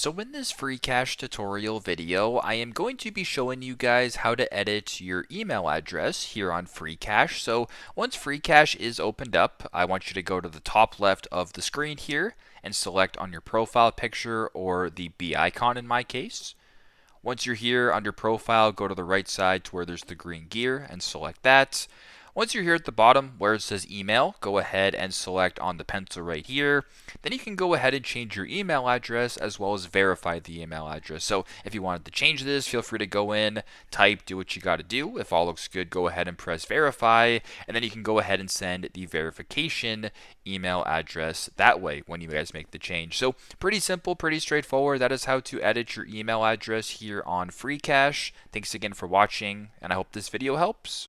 So in this Freecash tutorial video, I am going to be showing you guys how to edit your email address here on Freecash. So once Freecash is opened up, I want you to go to the top left of the screen here and select on your profile picture or the B icon in my case. Once you're here under profile, go to the right side to where there's the green gear and select that. Once you're here at the bottom where it says email, go ahead and select on the pencil right here. Then you can go ahead and change your email address as well as verify the email address. So if you wanted to change this, feel free to go in, type, do what you got to do. If all looks good, go ahead and press verify. And then you can go ahead and send the verification email address that way when you guys make the change. So pretty simple, pretty straightforward. That is how to edit your email address here on Freecash. Thanks again for watching, and I hope this video helps.